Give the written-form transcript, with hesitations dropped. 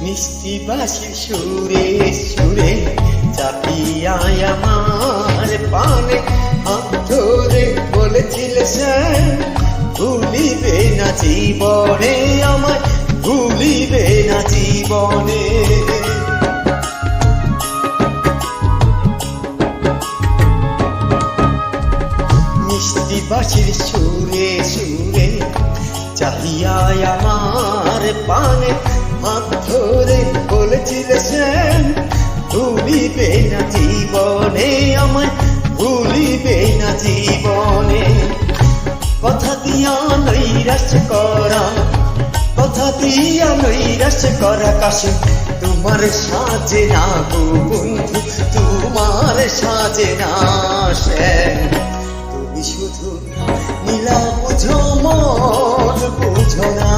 মিষ্টি বাঁশির সুরে সুরে চাপিয়া আমার পানে হাত ধরে বলেছিলে সে ভুলিবে না জীবনে আমায়, ভুলিবে না জীবনে। মিষ্টি বাঁশির সুরে সুরে চাহিয়া আমার পানে হাত ধরে বলেছিলে সে ভুলিবে না জীবনে আমায়, ভুলিবে না জীবনে। কথা দিয়া নৈরাশ করা, কথা দিয়া নৈরাশ করা কাশে তোমার সাজে না গো বন্ধু, তোমার সাজে না সে। তুমি শুধু নীলা বুঝো মন বুঝো না।